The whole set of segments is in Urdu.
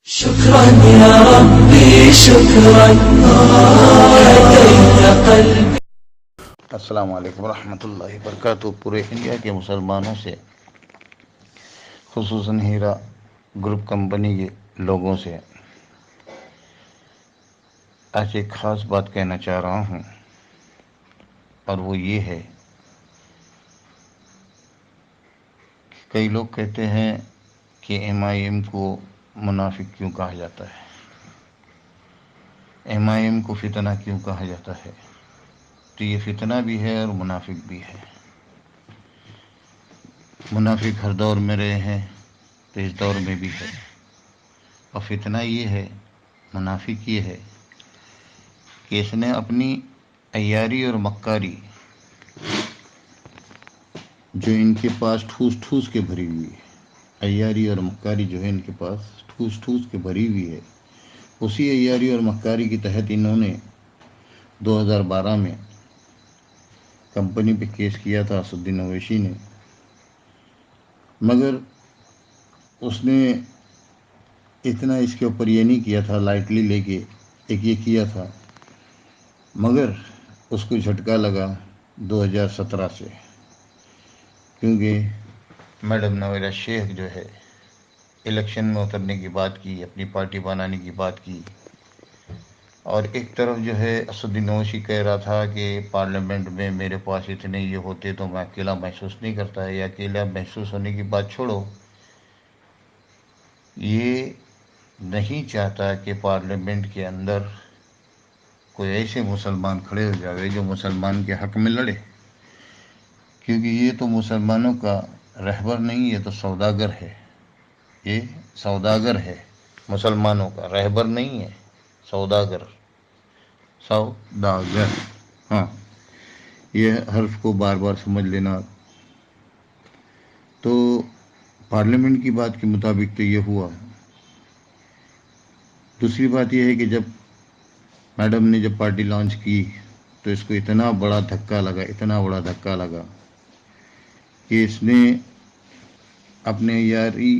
شكرا يا ربي شكرا هديت قلبي. السلام علیکم ورحمۃ اللہ وبرکاتہ. پورے انڈیا کے مسلمانوں سے، خصوصاً ہیرا گروپ کمپنی کے لوگوں سے آج ایک خاص بات کہنا چاہ رہا ہوں، اور وہ یہ ہے کہ کئی لوگ کہتے ہیں کہ ایم آئی ایم کو منافق کیوں کہا جاتا ہے، ایم آئی ایم کو فتنہ کیوں کہا جاتا ہے. تو یہ فتنہ بھی ہے اور منافق بھی ہے. منافق ہر دور میں رہے ہیں تو اس دور میں بھی ہے، اور فتنہ یہ ہے، منافق یہ ہے کہ اس نے اپنی عیاری اور مکاری جو ان کے پاس ٹھوس ٹھوس کے بھری ہوئی ہے، عیاری اور مکاری جو ہے ان کے پاس ٹھوس ٹھوس کے بھری ہوئی ہے، اسی عیاری اور مکاری کے تحت انہوں نے 2012 میں کمپنی پہ کیس کیا تھا اسدالدین اویسی نے. مگر اس نے اتنا اس کے اوپر یہ نہیں کیا تھا، لائٹلی لے کے ایک یہ کیا تھا، مگر اس کو جھٹکا لگا 2017 سے، کیونکہ میڈم نویرہ شیخ جو ہے الیکشن میں اترنے کی بات کی، اپنی پارٹی بنانے کی بات کی، اور ایک طرف جو ہے اسدالدین اویسی کہہ رہا تھا کہ پارلیمنٹ میں میرے پاس اتنے یہ ہوتے تو میں اکیلا محسوس نہیں کرتا. یا اکیلا محسوس ہونے کی بات چھوڑو، یہ نہیں چاہتا کہ پارلیمنٹ کے اندر کوئی ایسے مسلمان کھڑے ہو جاوے جو مسلمان کے حق میں لڑے، کیونکہ یہ تو مسلمانوں کا رہبر نہیں، یہ تو سوداگر ہے. یہ سوداگر ہے، مسلمانوں کا رہبر نہیں ہے، سوداگر. سوداگر، ہاں، یہ حرف کو بار بار سمجھ لینا. تو پارلیمنٹ کی بات کے مطابق تو یہ ہوا. دوسری بات یہ ہے کہ جب میڈم نے جب پارٹی لانچ کی تو اس کو اتنا بڑا دھکا لگا کہ اس نے اپنے یاری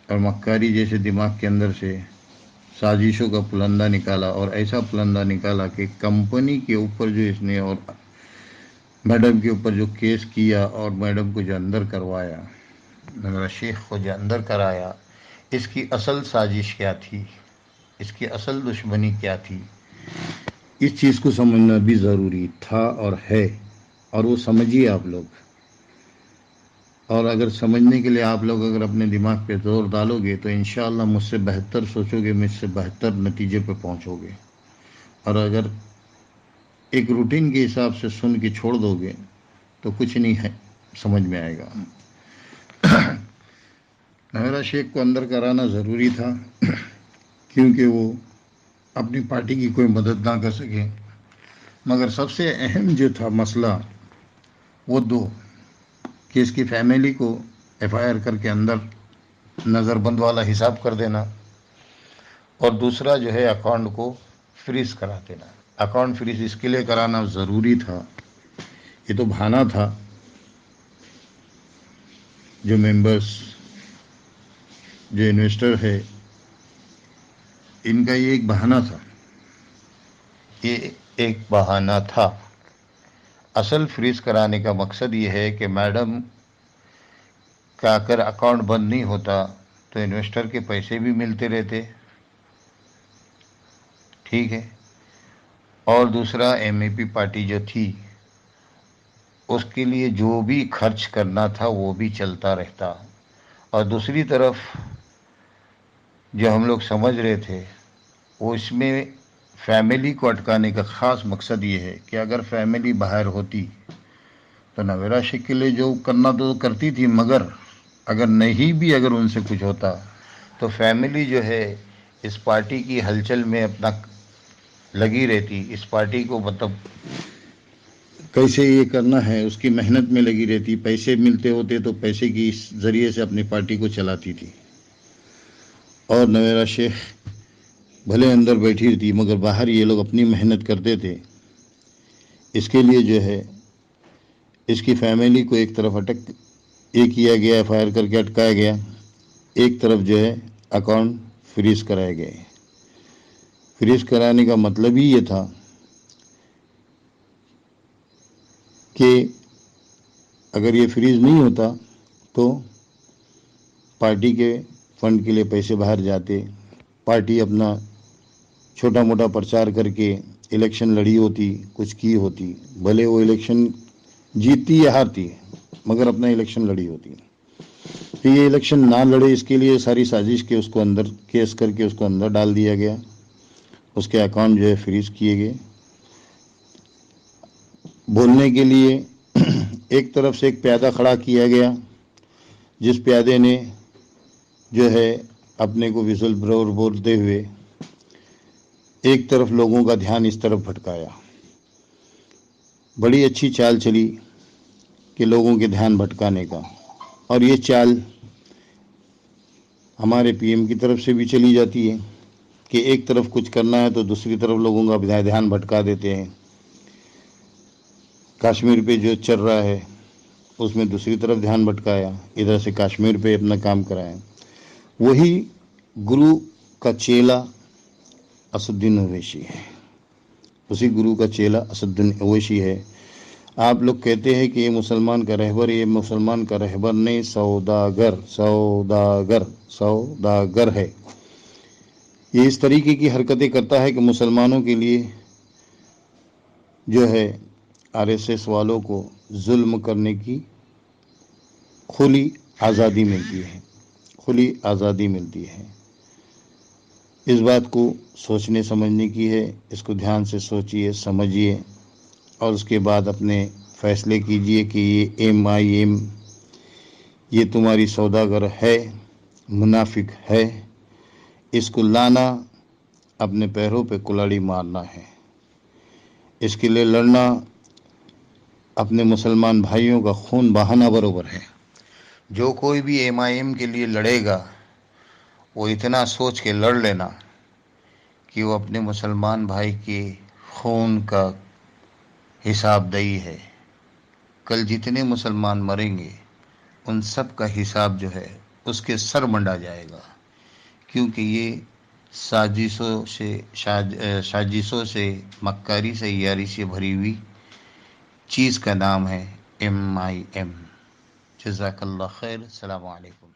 اور مکاری جیسے دماغ کے اندر سے سازشوں کا پلندہ نکالا، اور ایسا پلندہ نکالا کہ کمپنی کے اوپر جو اس نے اور میڈم کے اوپر جو کیس کیا اور میڈم کو جو اندر کروایا، نویرہ شیخ کو جو اندر کرایا، اس کی اصل سازش کیا تھی، اس کی اصل دشمنی کیا تھی، اس چیز کو سمجھنا بھی ضروری تھا اور ہے. اور وہ سمجھیے آپ لوگ، اور اگر سمجھنے کے لیے آپ لوگ اگر اپنے دماغ پہ زور ڈالو گے تو انشاءاللہ مجھ سے بہتر سوچو گے، مجھ سے بہتر نتیجے پہ پہنچو گے. اور اگر ایک روٹین کے حساب سے سن کے چھوڑ دو گے تو کچھ نہیں ہے سمجھ میں آئے گا. نویرہ شیخ کو اندر کرانا ضروری تھا، کیونکہ وہ اپنی پارٹی کی کوئی مدد نہ کر سکے. مگر سب سے اہم جو تھا مسئلہ وہ دو، کہ اس کی فیملی کو ایف آئی آر کر کے اندر نظر بند والا حساب کر دینا، اور دوسرا جو ہے اکاؤنٹ کو فریز کرا دینا. اکاؤنٹ فریز اس کے لیے کرانا ضروری تھا، یہ تو بہانہ تھا. جو ممبرس، جو انویسٹر ہے، ان کا یہ ایک بہانہ تھا، یہ ایک بہانہ تھا. اصل فریز کرانے کا مقصد یہ ہے کہ میڈم کا اگر اکاؤنٹ بند نہیں ہوتا تو انویسٹر کے پیسے بھی ملتے رہتے، ٹھیک ہے. اور دوسرا ایم اے پی پارٹی جو تھی اس کے لیے جو بھی خرچ کرنا تھا وہ بھی چلتا رہتا. اور دوسری طرف جو ہم لوگ سمجھ رہے تھے وہ اس میں فیملی کو اٹکانے کا خاص مقصد یہ ہے کہ اگر فیملی باہر ہوتی تو نویرہ شیخ کے لیے جو کرنا تو کرتی تھی، مگر اگر نہیں بھی اگر ان سے کچھ ہوتا تو فیملی جو ہے اس پارٹی کی ہلچل میں اپنا لگی رہتی، اس پارٹی کو مطلب کیسے یہ کرنا ہے اس کی محنت میں لگی رہتی. پیسے ملتے ہوتے تو پیسے کی ذریعے سے اپنی پارٹی کو چلاتی تھی. اور نویرہ شیخ بھلے اندر بیٹھی تھی مگر باہر یہ لوگ اپنی محنت کرتے تھے. اس کے لیے جو ہے اس کی فیملی کو ایک طرف یہ کیا گیا، ایف آئی آر کر کے اٹکایا گیا. ایک طرف جو ہے اکاؤنٹ فریز کرائے گئے۔ فریز کرانے کا مطلب ہی یہ تھا کہ اگر یہ فریز نہیں ہوتا تو پارٹی کے فنڈ کے لیے پیسے باہر جاتے، پارٹی اپنا چھوٹا موٹا پرچار کر کے الیکشن لڑی ہوتی، کچھ کی ہوتی، بھلے وہ الیکشن جیتتی یا ہارتی مگر اپنا الیکشن لڑی ہوتی۔ تو یہ الیکشن نہ لڑے، اس کے لیے ساری سازش کے اس کو اندر کیس کر کے اس کو اندر ڈال دیا گیا، اس کے اکاؤنٹ جو ہے فریز کیے گئے۔ بولنے کے لیے ایک طرف سے ایک پیادہ کھڑا کیا گیا، جس پیادے نے جو ہے اپنے کو وزل بلور بولتے ہوئے ایک طرف لوگوں کا دھیان اس طرف بھٹکایا۔ بڑی اچھی چال چلی کہ لوگوں کے دھیان بھٹکانے کا، اور یہ چال ہمارے پی ایم کی طرف سے بھی چلی جاتی ہے کہ ایک طرف کچھ کرنا ہے تو دوسری طرف لوگوں کا دھیان بھٹکا دیتے ہیں۔ کشمیر پہ جو چل رہا ہے اس میں دوسری طرف دھیان بھٹکایا، ادھر سے کشمیر پہ اپنا کام کرایا۔ وہی گرو کا چیلا اسدالدین اویسی ہے، اسی گرو کا چیلا اسدالدین اویسی ہے۔ آپ لوگ کہتے ہیں کہ یہ مسلمان کا رہبر، یہ مسلمان کا رہبر نہیں، سوداگر ہے۔ یہ اس طریقے کی حرکتیں کرتا ہے کہ مسلمانوں کے لیے جو ہے آر ایس ایس والوں کو ظلم کرنے کی کھلی آزادی ملتی ہے۔ اس بات کو سوچنے سمجھنے کی ہے، اس کو دھیان سے سوچئے سمجھیے اور اس کے بعد اپنے فیصلے کیجئے کہ یہ ایم آئی ایم یہ تمہاری سوداگر ہے، منافق ہے، اس کو لانا اپنے پیروں پہ کلاڑی مارنا ہے۔ اس کے لیے لڑنا اپنے مسلمان بھائیوں کا خون بہانا برابر ہے۔ جو کوئی بھی ایم آئی ایم کے لیے لڑے گا وہ اتنا سوچ کے لڑ لینا کہ وہ اپنے مسلمان بھائی کے خون کا حساب دہی ہے۔ کل جتنے مسلمان مریں گے ان سب کا حساب جو ہے اس کے سر منڈا جائے گا، کیونکہ یہ سازشوں سے مکاری سے یاری سے بھری ہوئی چیز کا نام ہے ایم آئی ایم۔ جزاک اللہ خیر، السلام علیکم۔